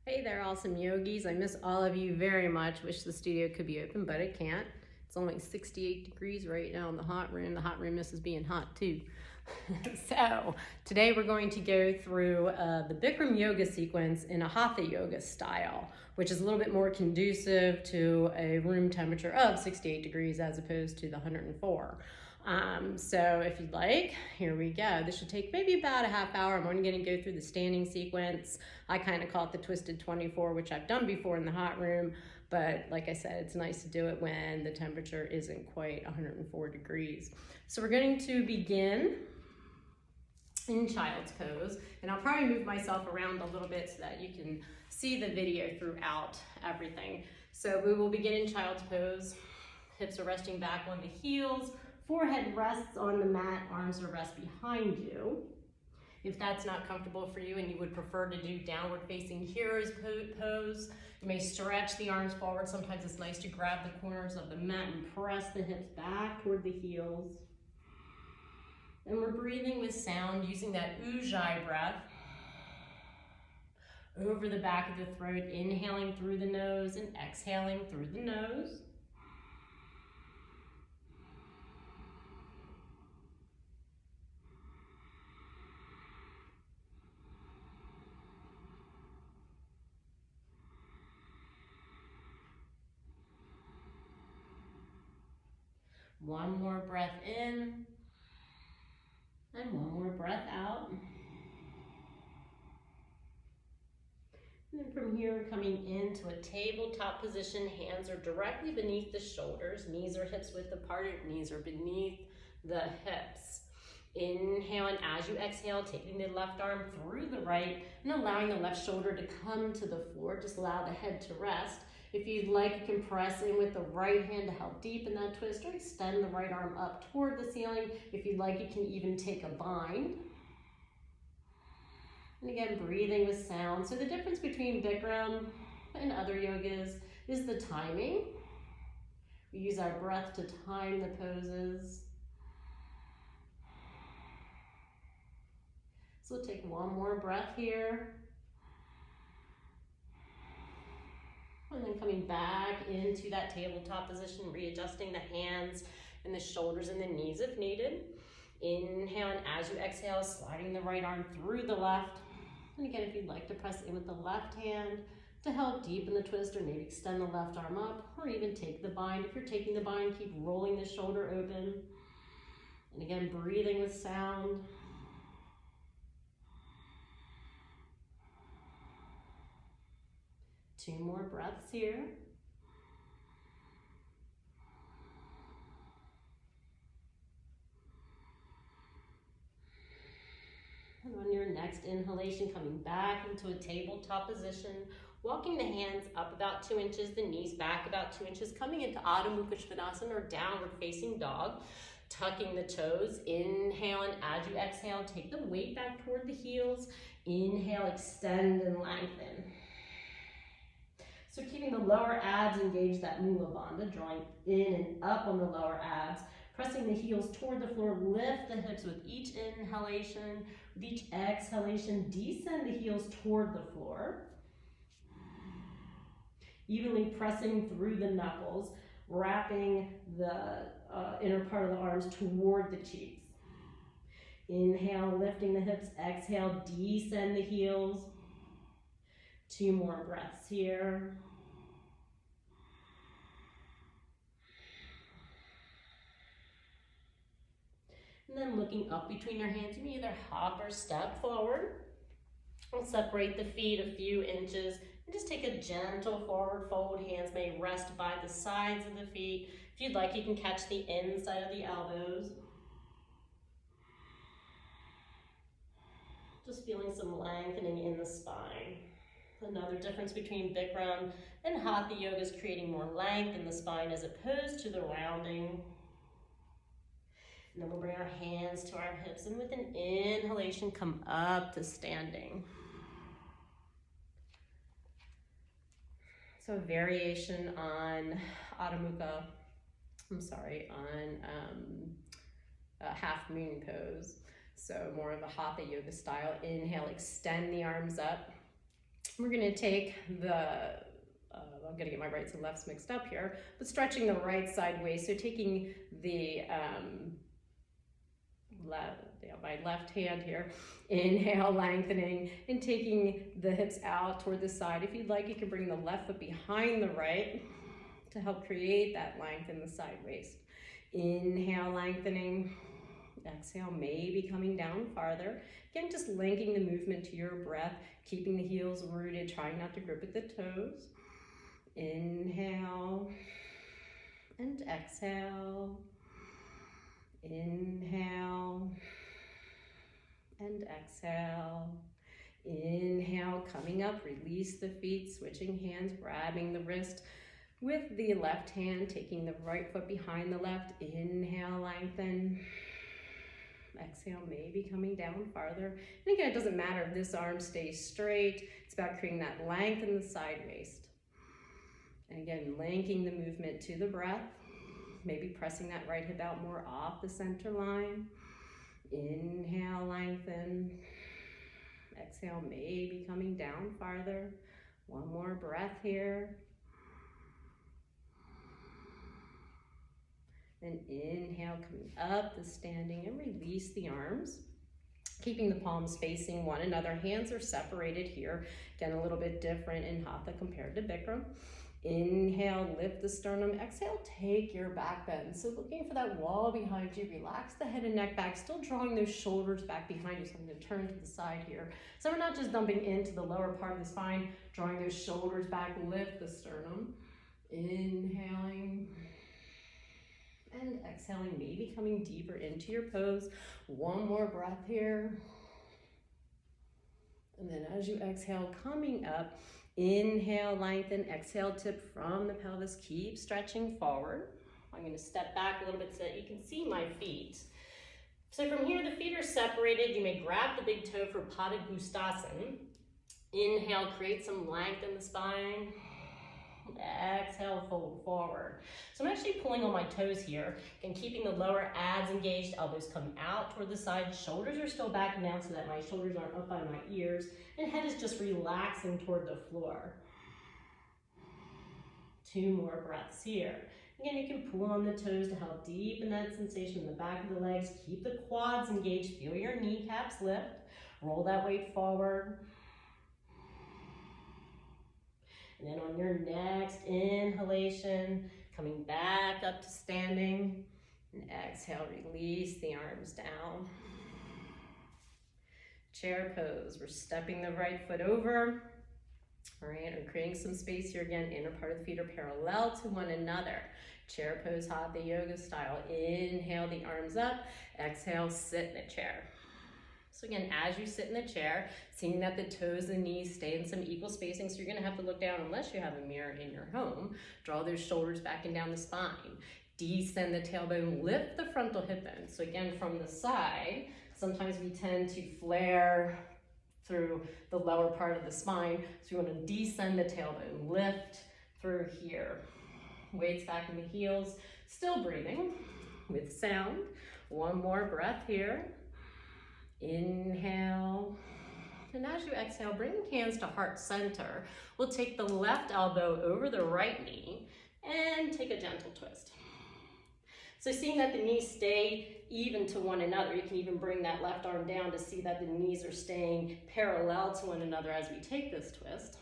Hey there, awesome yogis. I miss all of you very much. Wish the studio could be open, but it can't. It's only 68 degrees right now in the hot room. The hot room misses being hot too. So today we're going to go through the Bikram yoga sequence in a Hatha yoga style, which is a little bit more conducive to a room temperature of 68 degrees as opposed to the 104. So if you'd like, here we go. This should take maybe about a half hour. I'm only going to go through the standing sequence. I kind of call it the twisted 24, which I've done before in the hot room. But like I said, it's nice to do it when the temperature isn't quite 104 degrees. So we're going to begin in child's pose. And I'll probably move myself around a little bit so that you can see the video throughout everything. So we will begin in child's pose. Hips are resting back on the heels. Forehead rests on the mat, arms are rest behind you. If that's not comfortable for you and you would prefer to do downward facing hero's pose, you may stretch the arms forward. Sometimes it's nice to grab the corners of the mat and press the hips back toward the heels. And we're breathing with sound using that ujjayi breath over the back of the throat, inhaling through the nose and exhaling through the nose. One more breath in, and one more breath out. And then from here, coming into a tabletop position, hands are directly beneath the shoulders, knees are hips width apart, knees are beneath the hips. Inhale, and as you exhale, taking the left arm through the right and allowing the left shoulder to come to the floor. Just allow the head to rest. If you'd like, you can press in with the right hand to help deepen that twist or extend the right arm up toward the ceiling. If you'd like, you can even take a bind. And again, breathing with sound. So the difference between Bikram and other yogas is the timing. We use our breath to time the poses. So we'll take one more breath here. And then coming back into that tabletop position, readjusting the hands and the shoulders and the knees if needed. Inhale, and as you exhale, sliding the right arm through the left. And again, if you'd like to press in with the left hand to help deepen the twist or maybe extend the left arm up or even take the bind. If you're taking the bind, keep rolling the shoulder open. And again, breathing with sound. Two more breaths here. And on your next inhalation, coming back into a tabletop position, walking the hands up about 2 inches, the knees back about 2 inches, coming into Adho Mukha Svanasana or downward facing dog, tucking the toes. Inhale, and as you exhale, take the weight back toward the heels. Inhale, extend and lengthen. So keeping the lower abs engaged, that Mula Bandha, drawing in and up on the lower abs, pressing the heels toward the floor, lift the hips with each inhalation. With each exhalation, descend the heels toward the floor. Evenly pressing through the knuckles, wrapping the inner part of the arms toward the cheeks. Inhale, lifting the hips. Exhale, descend the heels. Two more breaths here. And then looking up between your hands, you may either hop or step forward. We'll separate the feet a few inches and just take a gentle forward fold. Hands may rest by the sides of the feet. If you'd like, you can catch the inside of the elbows. Just feeling some lengthening in the spine. Another difference between Bikram and Hatha yoga is creating more length in the spine as opposed to the rounding. And then we'll bring our hands to our hips and with an inhalation, come up to standing. So a variation on half moon pose. So more of a Hatha yoga style. Inhale, extend the arms up. We're gonna take the, I'm gonna get my rights and lefts mixed up here, but stretching the right side waist, so taking the my left hand here, inhale, lengthening, and taking the hips out toward the side. If you'd like, you can bring the left foot behind the right to help create that length in the side waist. Inhale, lengthening. Exhale, maybe coming down farther. Again, just linking the movement to your breath, keeping the heels rooted, trying not to grip at the toes. Inhale and exhale. Inhale and exhale. Inhale, coming up, release the feet, switching hands, grabbing the wrist with the left hand, taking the right foot behind the left. Inhale, lengthen. Exhale, maybe coming down farther. And again, it doesn't matter if this arm stays straight. It's about creating that length in the side waist. And again, linking the movement to the breath. Maybe pressing that right hip out more off the center line. Inhale, lengthen. Exhale, maybe coming down farther. One more breath here. Then inhale, coming up the standing, and release the arms. Keeping the palms facing one another. Hands are separated here. Again, a little bit different in Hatha compared to Bikram. Inhale, lift the sternum. Exhale, take your back bend. So looking for that wall behind you. Relax the head and neck back, still drawing those shoulders back behind you. So I'm going to turn to the side here. So we're not just dumping into the lower part of the spine, drawing those shoulders back, lift the sternum. Inhaling and exhaling, maybe coming deeper into your pose. One more breath here. And then as you exhale, coming up, inhale, lengthen, exhale, tip from the pelvis, keep stretching forward. I'm going to step back a little bit so that you can see my feet. So from here, the feet are separated. You may grab the big toe for Padangusthasana. Inhale, create some length in the spine. Exhale, fold forward. So I'm actually pulling on my toes here and keeping the lower abs engaged, elbows coming out toward the side, shoulders are still back down so that my shoulders aren't up by my ears, and head is just relaxing toward the floor. 2 more breaths here. Again, you can pull on the toes to help deepen that sensation in the back of the legs. Keep the quads engaged, feel your kneecaps lift, roll that weight forward. And then on your next inhalation, coming back up to standing, and exhale, release the arms down. Chair pose, we're stepping the right foot over. All right, we're creating some space here again. Inner part of the feet are parallel to one another. Chair pose, Hatha yoga style. Inhale the arms up, exhale, sit in the chair. So again, as you sit in the chair, seeing that the toes and knees stay in some equal spacing, so you're gonna have to look down unless you have a mirror in your home. Draw those shoulders back and down the spine. Descend the tailbone, lift the frontal hip bone. So again, from the side, sometimes we tend to flare through the lower part of the spine. So you wanna descend the tailbone, lift through here. Weights back in the heels, still breathing with sound. One more breath here. Inhale, and as you exhale, bring hands to heart center. We'll take the left elbow over the right knee and take a gentle twist. So seeing that the knees stay even to one another, you can even bring that left arm down to see that the knees are staying parallel to one another as we take this twist.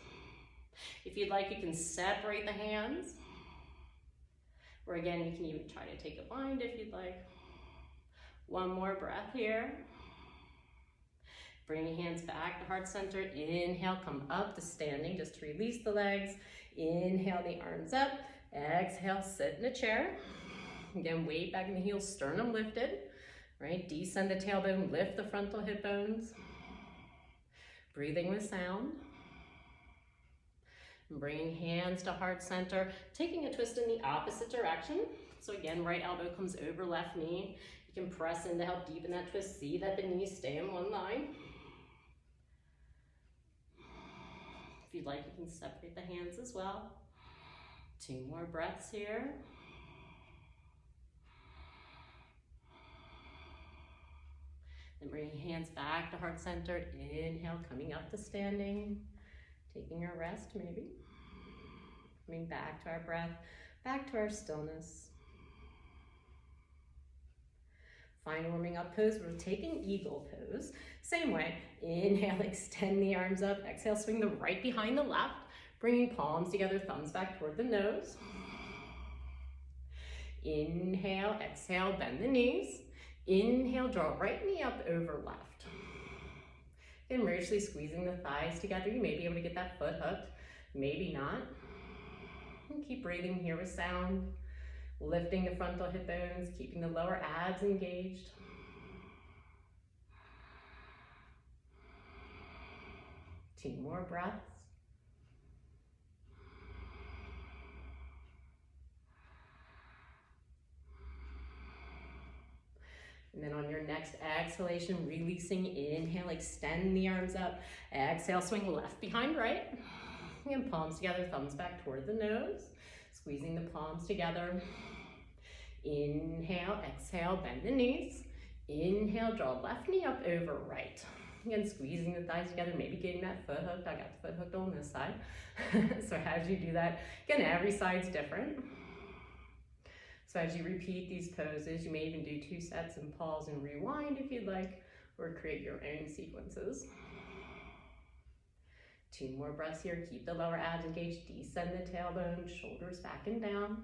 If you'd like, you can separate the hands, or again, you can even try to take a bind if you'd like. One more breath here. Bring your hands back to heart center. Inhale, come up to standing just to release the legs. Inhale the arms up. Exhale, sit in a chair. Again, weight back in the heels, sternum lifted. Right, descend the tailbone, lift the frontal hip bones. Breathing with sound. Bringing hands to heart center, taking a twist in the opposite direction. So again, right elbow comes over left knee. You can press in to help deepen that twist. See that the knees stay in one line. If you'd like, you can separate the hands as well. 2 more breaths here. Then bring your hands back to heart center. Inhale, coming up to standing. Taking a rest maybe. Coming back to our breath, back to our stillness. Find warming up pose. We're taking eagle pose. Same way. Inhale, extend the arms up. Exhale, swing the right behind the left. Bringing palms together, thumbs back toward the nose. Inhale, exhale, bend the knees. Inhale, draw right knee up over left. And mostly squeezing the thighs together. You may be able to get that foot hooked, maybe not. And keep breathing here with sound. Lifting the frontal hip bones, keeping the lower abs engaged. Two more breaths. And then on your next exhalation, releasing, inhale, extend the arms up. Exhale, swing left behind right. And palms together, thumbs back toward the nose. Squeezing the palms together. Inhale, exhale, bend the knees. Inhale, draw left knee up over right. Again, squeezing the thighs together, maybe getting that foot hooked. I got the foot hooked on this side. So as you do that, again, every side's different. So as you repeat these poses, you may even do 2 sets and pause and rewind if you'd like, or create your own sequences. 2 more breaths here. Keep the lower abs engaged. Descend the tailbone, shoulders back and down.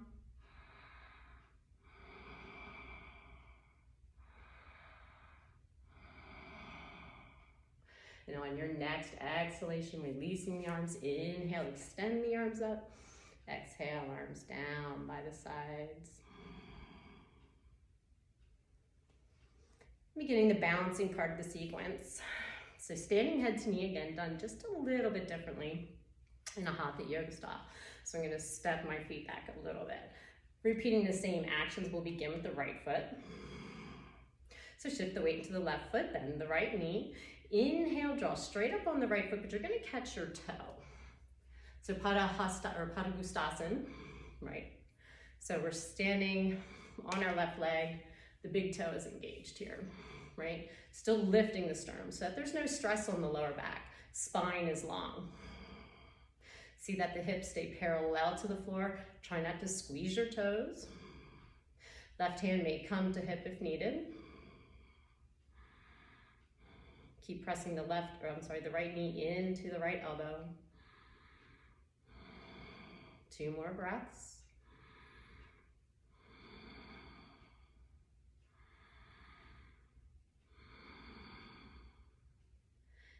And on your next exhalation, releasing the arms. Inhale, extend the arms up. Exhale, arms down by the sides. Beginning the balancing part of the sequence. So standing head to knee again, done just a little bit differently in a Hatha yoga style. So I'm going to step my feet back a little bit. Repeating the same actions, we'll begin with the right foot. So shift the weight into the left foot, bend the right knee. Inhale, draw straight up on the right foot, but you're going to catch your toe. So Padangusthasana, right? So we're standing on our left leg. The big toe is engaged here, right? Still lifting the sternum so that there's no stress on the lower back. Spine is long. See that the hips stay parallel to the floor. Try not to squeeze your toes. Left hand may come to hip if needed. Keep pressing the right knee into the right elbow. 2 more breaths.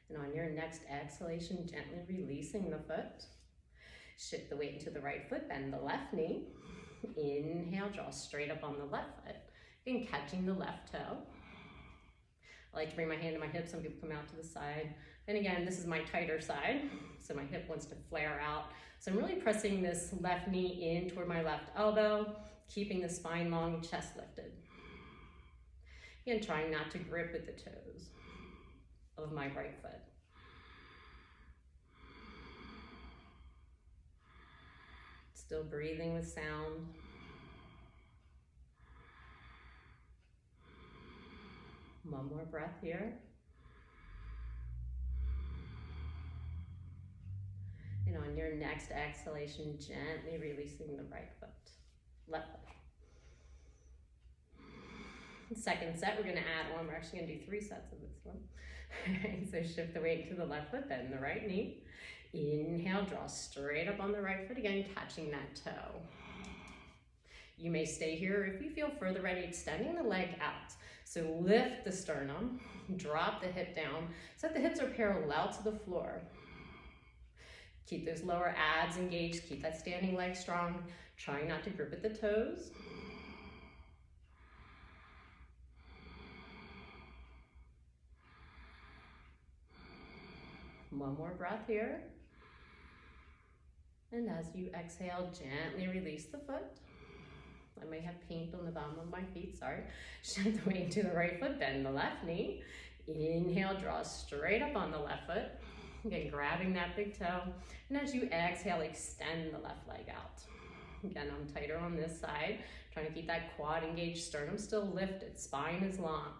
And on your next exhalation, gently releasing the foot. Shift the weight into the right foot, bend the left knee. Inhale, draw straight up on the left foot. Again, catching the left toe. I like to bring my hand to my hip. Some people come out to the side. And again, this is my tighter side, so my hip wants to flare out. So I'm really pressing this left knee in toward my left elbow, keeping the spine long, chest lifted. Again, trying not to grip with the toes of my right foot. Still breathing with sound. One more breath here. And on your next exhalation, gently releasing the right foot, left foot. Second set, we're going to add on. We're actually going to do 3 sets of this one. So shift the weight to the left foot, bend the right knee. Inhale, draw straight up on the right foot, again, catching that toe. You may stay here if you feel further ready, extending the leg out. So lift the sternum, drop the hip down, so that the hips are parallel to the floor. Keep those lower abs engaged, keep that standing leg strong, trying not to grip at the toes. One more breath here. And as you exhale, gently release the foot. I may have paint on the bottom of my feet, sorry. Shift the weight to the right foot, bend the left knee. Inhale, draw straight up on the left foot. Again, grabbing that big toe. And as you exhale, extend the left leg out. Again, I'm tighter on this side. Trying to keep that quad engaged, sternum still lifted, spine is long,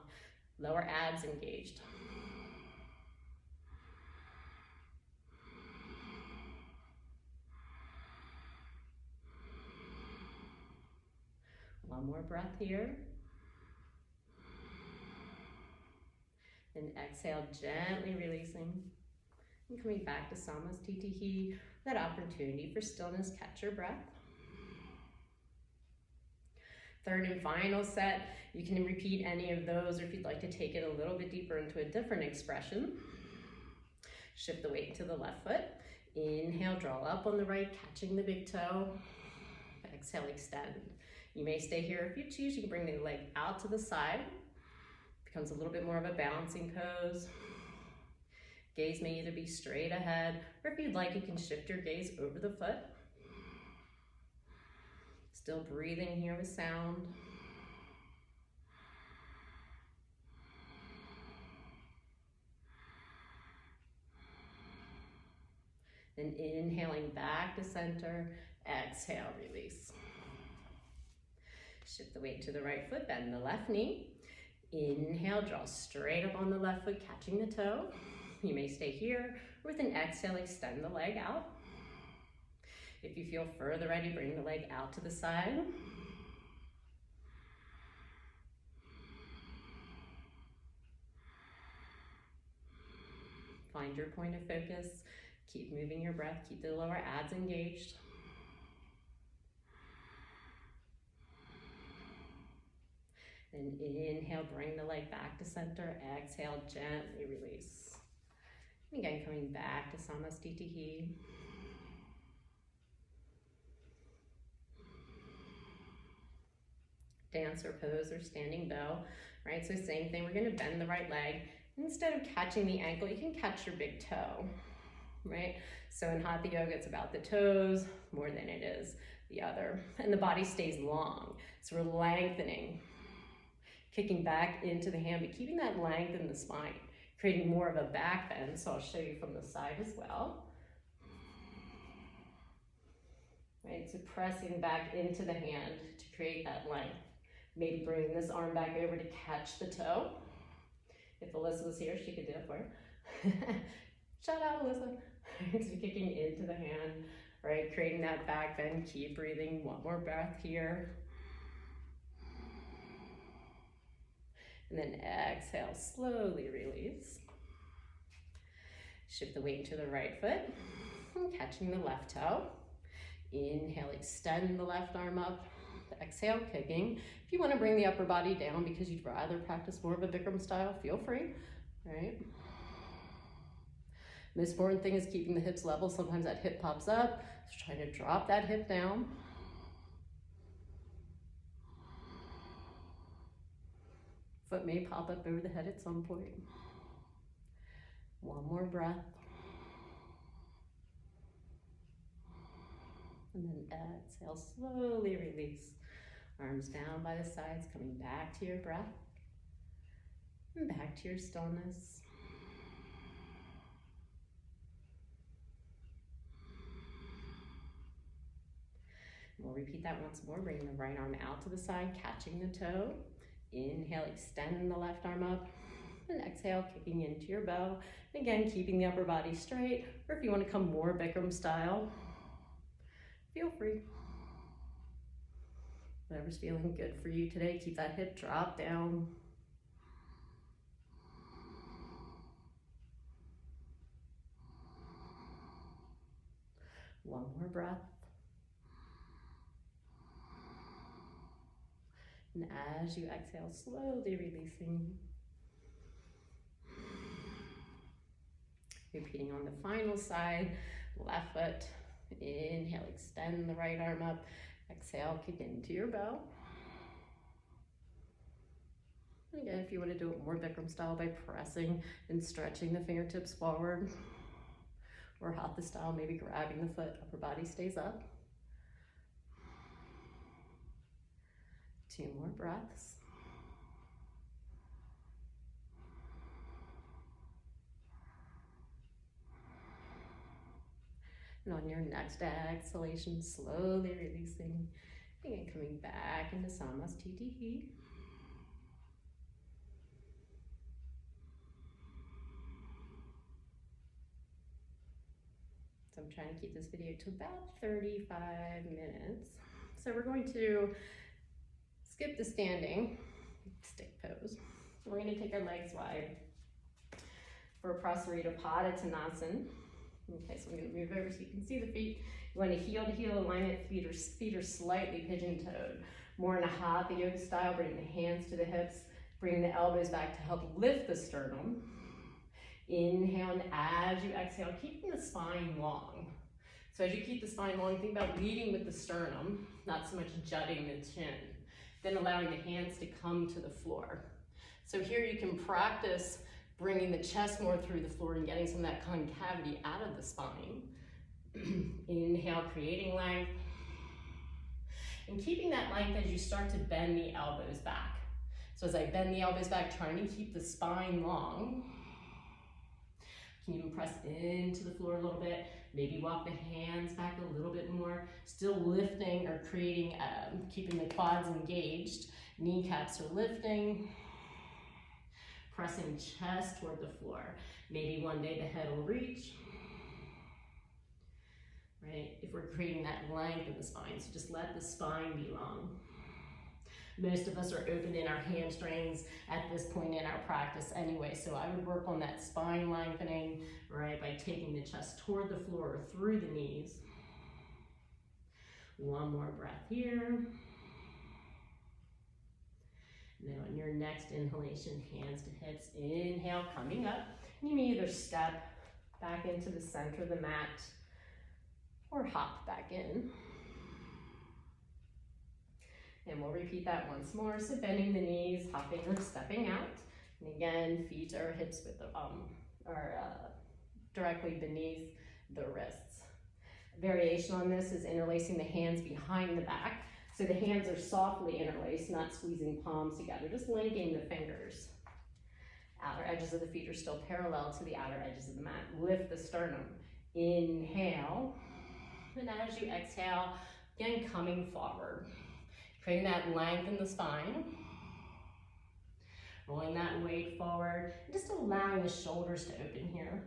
lower abs engaged. One more breath here. And exhale, gently releasing. And coming back to Samasthiti, that opportunity for stillness, catch your breath. Third and final set, you can repeat any of those, or if you'd like to take it a little bit deeper into a different expression, shift the weight to the left foot. Inhale, draw up on the right, catching the big toe. Exhale, extend. You may stay here if you choose. You can bring the leg out to the side. Becomes a little bit more of a balancing pose. Gaze may either be straight ahead, or if you'd like, you can shift your gaze over the foot. Still breathing here with sound. Then inhaling back to center, exhale, release. Shift the weight to the right foot, bend the left knee. Inhale, draw straight up on the left foot, catching the toe. You may stay here. With an exhale, extend the leg out. If you feel further ready, bring the leg out to the side. Find your point of focus. Keep moving your breath. Keep the lower abs engaged. Then inhale, bring the leg back to center. Exhale, gently release. And again, coming back to Samasthiti. Dancer pose or standing bow, right? So same thing, we're gonna bend the right leg. Instead of catching the ankle, you can catch your big toe, right? So in Hatha Yoga, it's about the toes more than it is the other. And the body stays long. So we're lengthening, kicking back into the hand, but keeping that length in the spine, creating more of a back bend. So I'll show you from the side as well. Right, so pressing back into the hand to create that length. Maybe bring this arm back over to catch the toe. If Alyssa was here, she could do it for you. Shout out, Alyssa. So kicking into the hand, right? Creating that back bend. Keep breathing. One more breath here. And then exhale, slowly release. Shift the weight to the right foot. And catching the left toe. Inhale, extend the left arm up. Exhale, kicking. If you want to bring the upper body down because you'd rather practice more of a Bikram style, feel free, right? The most important thing is keeping the hips level. Sometimes that hip pops up, so trying to drop that hip down. Foot may pop up over the head at some point. One more breath. And then exhale, slowly release. Arms down by the sides, coming back to your breath. And back to your stillness. We'll repeat that once more. Bring the right arm out to the side, catching the toe. Inhale, extend the left arm up. And exhale, kicking into your bow. And again, keeping the upper body straight. Or if you want to come more Bikram style, feel free. Whatever's feeling good for you today, keep that hip drop down. One more breath. And as you exhale, slowly releasing. Repeating on the final side, left foot. Inhale, extend the right arm up. Exhale, kick into your bow. And again, if you want to do it more Bikram style by pressing and stretching the fingertips forward, or Hatha style, maybe grabbing the foot, upper body stays up. 2 more breaths. And on your next exhalation, slowly releasing. Again, coming back into Samasthiti. So I'm trying to keep this video to about 35 minutes. So we're going to skip the standing stick pose. We're gonna take our legs wide for Prasarita Padottanasana. Okay, so I'm gonna move over so you can see the feet. You want to heel to heel alignment, feet are slightly pigeon-toed. More in a Hatha yoga style, bring the hands to the hips, bring the elbows back to help lift the sternum. Inhale, and as you exhale, keeping the spine long. So as you keep the spine long, think about leading with the sternum, not so much jutting the chin. Then allowing the hands to come to the floor. So here you can practice bringing the chest more through the floor and getting some of that concavity out of the spine. Inhale, creating length. And keeping that length as you start to bend the elbows back. So as I bend the elbows back, trying to keep the spine long. You can even press into the floor a little bit. Maybe walk the hands back a little bit more. Still lifting or creating, keeping the quads engaged. Kneecaps are lifting. Pressing chest toward the floor. Maybe one day the head will reach. Right? If we're creating that length in the spine, so just let the spine be long. Most of us are open in our hamstrings at this point in our practice anyway, so I would work on that spine lengthening, right, by taking the chest toward the floor or through the knees. One more breath here. And then on your next inhalation, hands to hips, inhale, coming up. You may either step back into the center of the mat or hop back in. And we'll repeat that once more. So bending the knees, hopping or stepping out. And again, feet or hips with the, directly beneath the wrists. Variation on this is interlacing the hands behind the back. So the hands are softly interlaced, not squeezing palms together, just linking the fingers. Outer edges of the feet are still parallel to the outer edges of the mat. Lift the sternum. Inhale. And as you exhale, again, coming forward. Creating that length in the spine. Rolling that weight forward. And just allowing the shoulders to open here.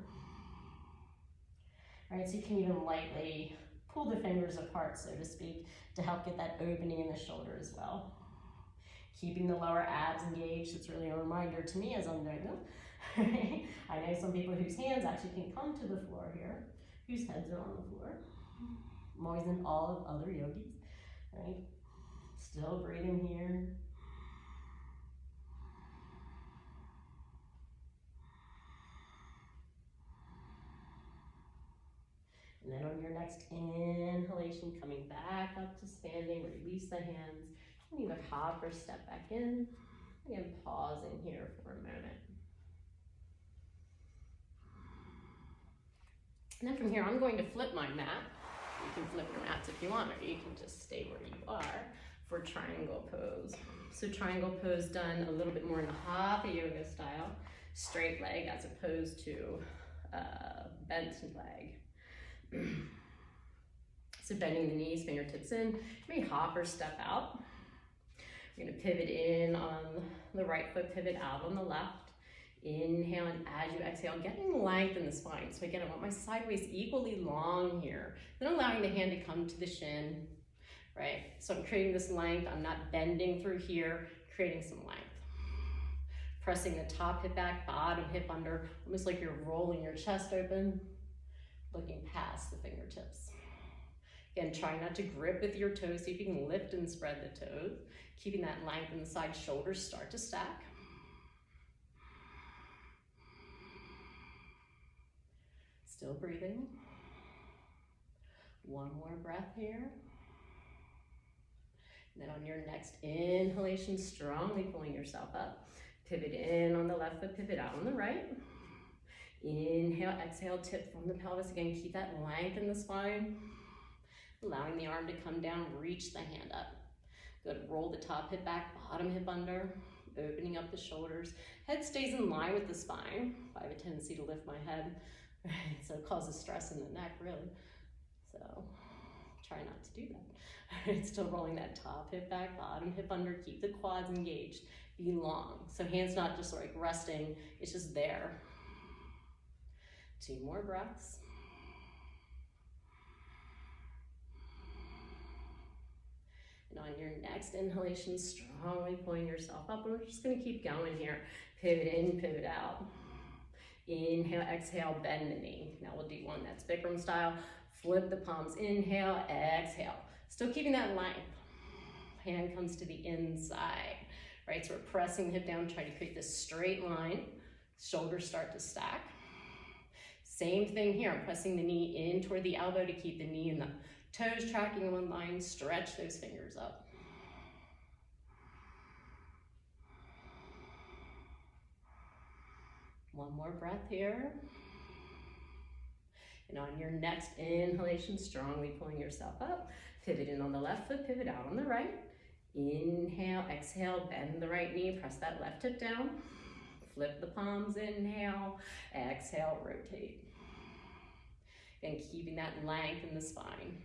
All right, so you can even lightly pull the fingers apart, so to speak, to help get that opening in the shoulder as well. Keeping the lower abs engaged. It's really a reminder to me as I'm doing them. I know some people whose hands actually can come to the floor here, whose heads are on the floor. I'm always in awe of other yogis, right? Still breathing here. And then on your next inhalation, coming back up to standing, release the hands. You can either hop or step back in. Again, pausing here for a moment. And then from here, I'm going to flip my mat. You can flip your mats if you want, or you can just stay where you are for triangle pose. So triangle pose done a little bit more in the Hatha yoga style, straight leg as opposed to bent leg. So bending the knees, fingertips in. You may hop or step out. You're gonna pivot in on the right foot, pivot out on the left. Inhale, and as you exhale, getting length in the spine. So again, I want my side waist equally long here. Then allowing the hand to come to the shin, right? So I'm creating this length. I'm not bending through here, creating some length. Pressing the top hip back, bottom hip under, almost like you're rolling your chest open, looking past the fingertips. Again, try not to grip with your toes. See if you can lift and spread the toes. Keeping that length in the side, shoulders start to stack. Still breathing. One more breath here. And then on your next inhalation, strongly pulling yourself up. Pivot in on the left foot, pivot out on the right. Inhale, exhale, tip from the pelvis. Again, keep that length in the spine. Allowing the arm to come down, reach the hand up. Good, roll the top hip back, bottom hip under, opening up the shoulders. Head stays in line with the spine. I have a tendency to lift my head, right? So it causes stress in the neck, really. So try not to do that. Still rolling that top hip back, bottom hip under, keep the quads engaged, be long. So hands not just like resting, it's just there. 2 more breaths. And on your next inhalation, strong strongly pulling yourself up. We're just gonna keep going here. Pivot in, pivot out. Inhale, exhale, bend the knee. Now we'll do one that's Bikram style. Flip the palms, inhale, exhale. Still keeping that length. Hand comes to the inside, right? So we're pressing the hip down, trying to create this straight line. Shoulders start to stack. Same thing here, I'm pressing the knee in toward the elbow to keep the knee and the toes tracking in one line. Stretch those fingers up. One more breath here. And on your next inhalation, strongly pulling yourself up. Pivot in on the left foot, pivot out on the right. Inhale, exhale, bend the right knee, press that left hip down. Flip the palms, inhale, exhale, rotate. And keeping that length in the spine.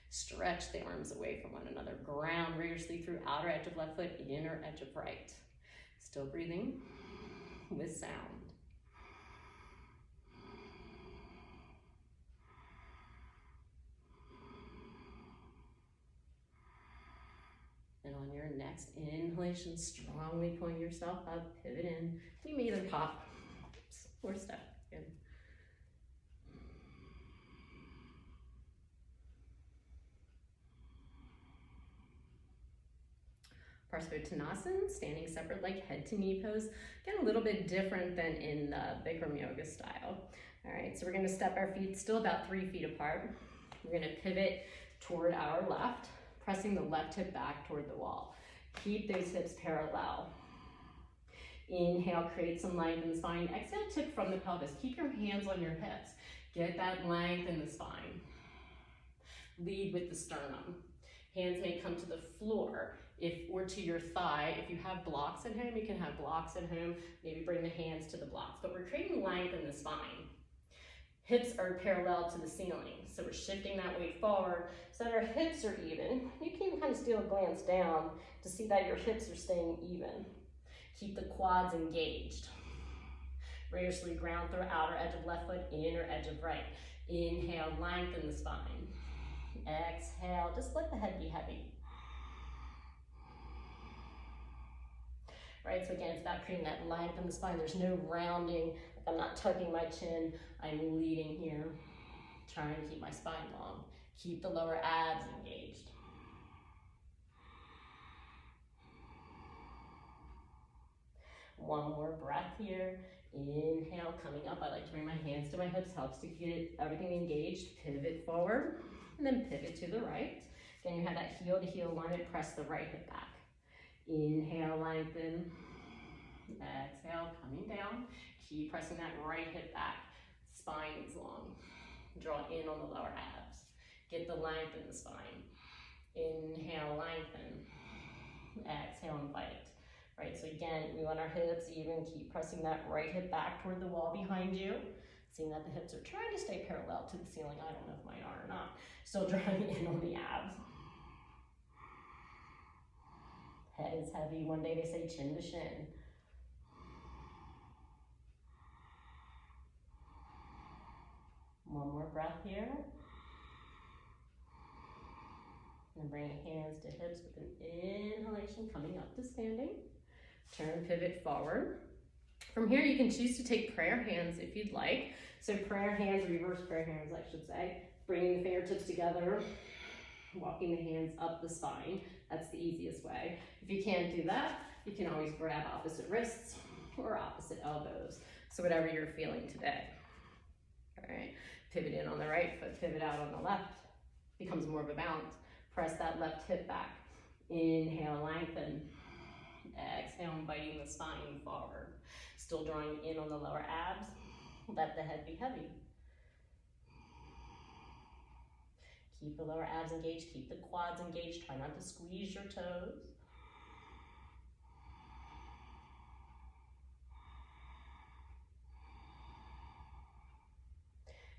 Stretch the arms away from one another. Ground rigorously through outer edge of left foot, inner edge of right. Still breathing with sound. And on your next inhalation, strongly pulling yourself up, pivot in. You may either hop or step in. Parsvottanasana, standing separate leg, head to knee pose. Again, a little bit different than in the Bikram yoga style. All right, so we're gonna step our feet still about 3 feet apart. We're gonna pivot toward our left, pressing the left hip back toward the wall. Keep those hips parallel. Inhale, create some length in the spine. Exhale, tip from the pelvis. Keep your hands on your hips. Get that length in the spine. Lead with the sternum. Hands may come to the floor or to your thigh. If you have blocks at home, you can have blocks at home. Maybe bring the hands to the blocks, but we're creating length in the spine. Hips are parallel to the ceiling, so we're shifting that weight forward so that our hips are even. You can even kind of steal a glance down to see that your hips are staying even. Keep the quads engaged. Rigorously ground through outer edge of left foot, inner edge of right. Inhale, lengthen the spine. Exhale, just let the head be heavy. Right, so again, it's about creating that length in the spine. There's no rounding. I'm not tucking my chin. I'm leading here, trying to keep my spine long. Keep the lower abs engaged. One more breath here. Inhale, coming up. I like to bring my hands to my hips. Helps to get everything engaged. Pivot forward, and then pivot to the right. Again, you have that heel to heel alignment. Press the right hip back. Inhale, lengthen. Exhale, coming down. Keep pressing that right hip back. Spine is long. Draw in on the lower abs. Get the length in the spine. Inhale, lengthen. Exhale, invite. Right, so again, we want our hips even. Keep pressing that right hip back toward the wall behind you. Seeing that the hips are trying to stay parallel to the ceiling. I don't know if mine are or not. Still drawing in on the abs. Head is heavy. One day they say chin to shin. One more breath here. And bring hands to hips with an inhalation, coming up to standing. Turn, pivot forward. From here, you can choose to take prayer hands if you'd like. So prayer hands, reverse prayer hands, I should say. Bringing the fingertips together, walking the hands up the spine. That's the easiest way. If you can't do that, you can always grab opposite wrists or opposite elbows. So whatever you're feeling today. All right, pivot in on the right foot, pivot out on the left. Becomes more of a balance. Press that left hip back. Inhale, lengthen. Exhale, inviting the spine forward. Still drawing in on the lower abs. Let the head be heavy. Keep the lower abs engaged, keep the quads engaged. Try not to squeeze your toes.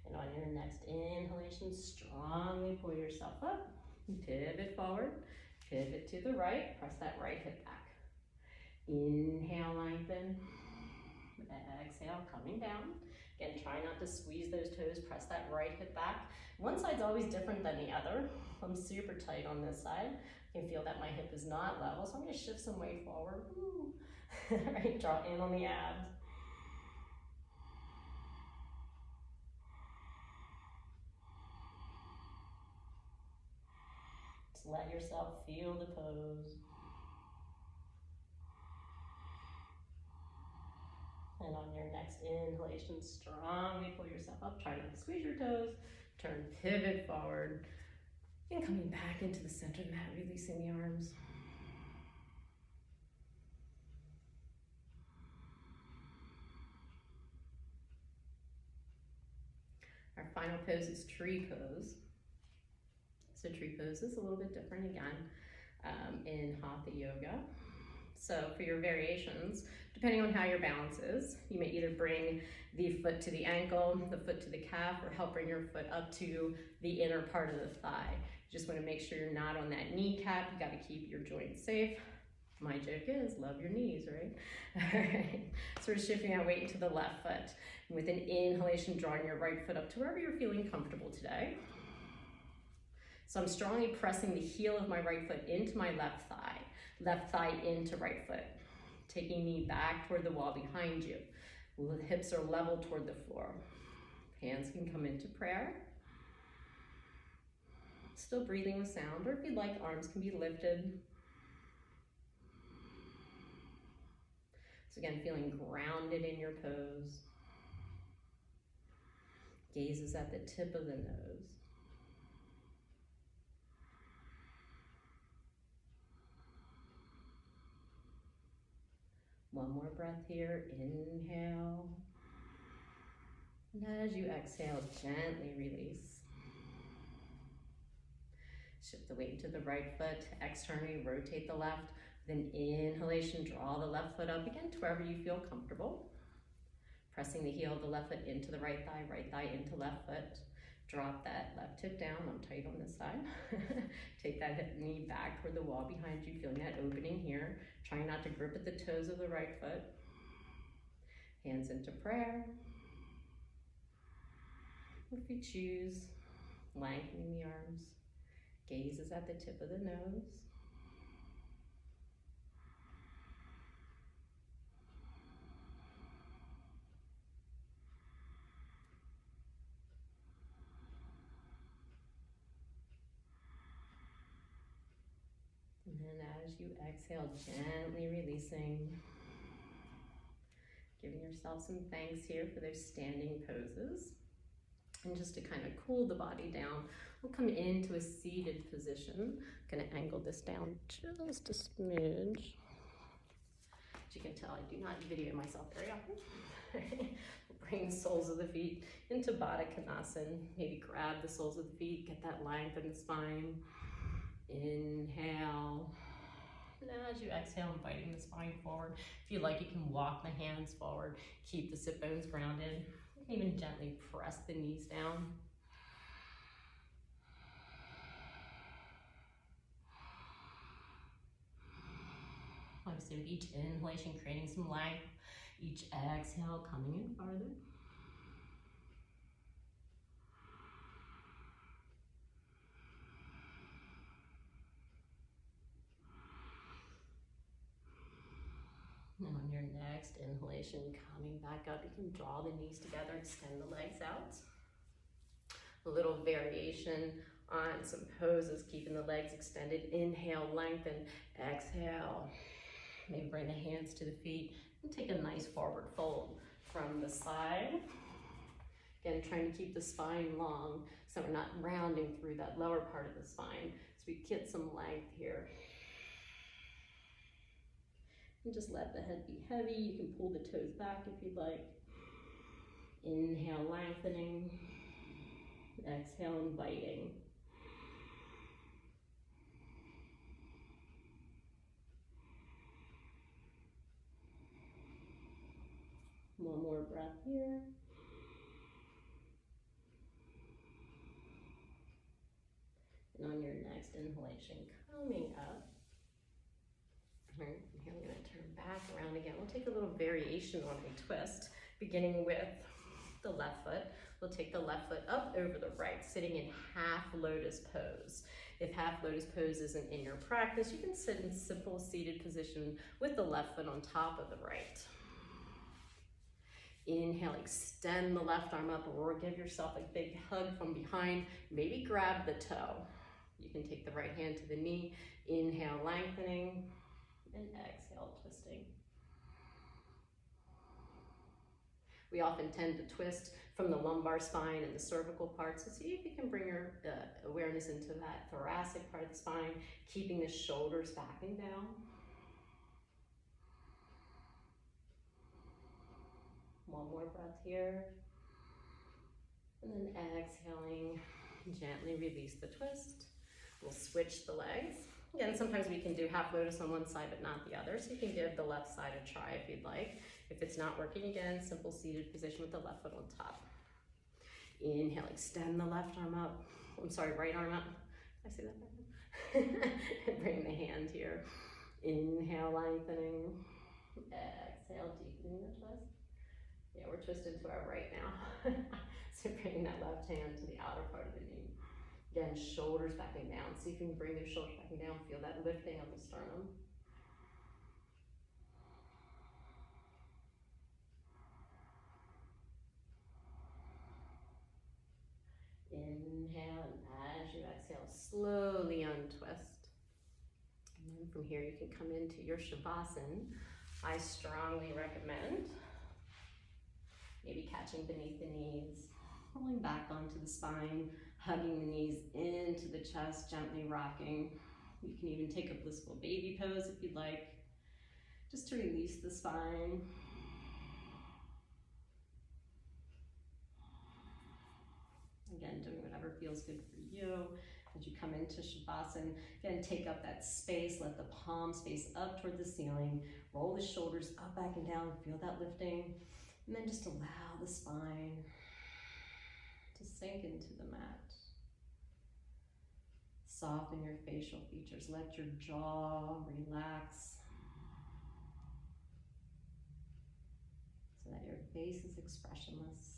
And on your next inhalation, strongly pull yourself up. Pivot forward, pivot to the right. Press that right hip back. Inhale, lengthen. Exhale, coming down. Again, try not to squeeze those toes. Press that right hip back. One side's always different than the other. I'm super tight on this side. I can feel that my hip is not level, so I'm gonna shift some weight forward. Woo. Right, draw in on the abs. Just let yourself feel the pose. And on your next inhalation, strongly pull yourself up. Try not to squeeze your toes. Turn, pivot forward. And coming back into the center of the mat, releasing the arms. Our final pose is tree pose. So tree pose is a little bit different again in Hatha Yoga. So for your variations, depending on how your balance is, you may either bring the foot to the ankle, the foot to the calf, or help bring your foot up to the inner part of the thigh. You just want to make sure you're not on that kneecap. You got to keep your joints safe. My joke is love your knees, right? All right. So we're shifting our weight into the left foot. And with an inhalation, drawing your right foot up to wherever you're feeling comfortable today. So I'm strongly pressing the heel of my right foot into my left thigh into right foot. Taking knee back toward the wall behind you. The hips are level toward the floor. Hands can come into prayer. Still breathing with sound, or if you'd like, arms can be lifted. So again, feeling grounded in your pose. Gaze is at the tip of the nose. One more breath here, inhale. And as you exhale, gently release. Shift the weight to the right foot, externally rotate the left. With an inhalation, draw the left foot up again to wherever you feel comfortable. Pressing the heel of the left foot into the right thigh into left foot. Drop that left hip down, I'm tight on this side. Take that hip knee back toward the wall behind you, feeling that opening here. Trying not to grip at the toes of the right foot. Hands into prayer. If you choose, lengthening the arms. Gaze is at the tip of the nose. And then as you exhale, gently releasing. Giving yourself some thanks here for those standing poses. And just to kind of cool the body down, we'll come into a seated position. I'm gonna angle this down just a smidge. As you can tell, I do not video myself very often. Bring the soles of the feet into Baddha Konasana. Maybe grab the soles of the feet, get that length in the spine. Inhale. And as you exhale, inviting the spine forward. If you like, you can walk the hands forward. Keep the sit bones grounded. You can even gently press the knees down. Obviously, with each inhalation, creating some length. Each exhale, coming in farther. And on your next inhalation, coming back up, you can draw the knees together, extend the legs out. A little variation on some poses, keeping the legs extended. Inhale, lengthen, exhale. Maybe bring the hands to the feet and take a nice forward fold from the side. Again, trying to keep the spine long so we're not rounding through that lower part of the spine. So we get some length here. And just let the head be heavy. You can pull the toes back if you'd like. Inhale, lengthening. Exhale, inviting. One more breath here. And on your next inhalation, coming up. All right, here I'm going to turn back around again. We'll take a little variation on a twist, beginning with the left foot. We'll take the left foot up over the right, sitting in half lotus pose. If half lotus pose isn't in your practice, you can sit in simple seated position with the left foot on top of the right. Inhale, extend the left arm up, or give yourself a big hug from behind. Maybe grab the toe. You can take the right hand to the knee. Inhale, lengthening, and exhale, twisting. We often tend to twist from the lumbar spine and the cervical part, so see if you can bring your awareness into that thoracic part of the spine, keeping the shoulders back and down. One more breath here. And then exhaling, gently release the twist. We'll switch the legs. Again, sometimes we can do half lotus on one side but not the other, so you can give the left side a try if you'd like. If it's not working, again, simple seated position with the left foot on top. Inhale, extend the left arm up. Right arm up. Did I say that right? And bring the hand here. Inhale, lengthening. Exhale, deepening the twist. Yeah, we're twisted to our right now. So bring that left hand to the outer part of the knee. Again, shoulders backing down. See if you can bring those shoulders backing down. Feel that lifting of the sternum. Inhale, and as you exhale, slowly untwist. And then from here, you can come into your Shavasana. I strongly recommend maybe catching beneath the knees, pulling back onto the spine, hugging the knees into the chest, gently rocking. You can even take a blissful baby pose if you'd like, just to release the spine. Again, doing whatever feels good for you. As you come into Shavasana, again, take up that space, let the palms face up toward the ceiling, roll the shoulders up, back, and down, feel that lifting, and then just allow the spine to sink into the mat. Soften your facial features, let your jaw relax so that your face is expressionless.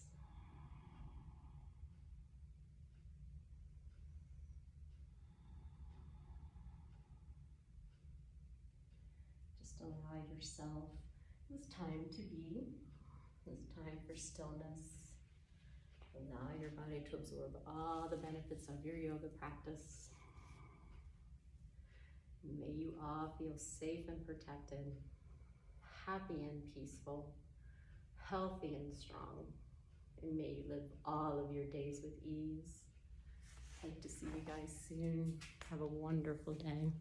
Allow yourself this time to be, this time for stillness. Allow your body to absorb all the benefits of your yoga practice. May you all feel safe and protected, happy and peaceful, healthy and strong, and may you live all of your days with ease. Hope to see you guys soon. Have a wonderful day.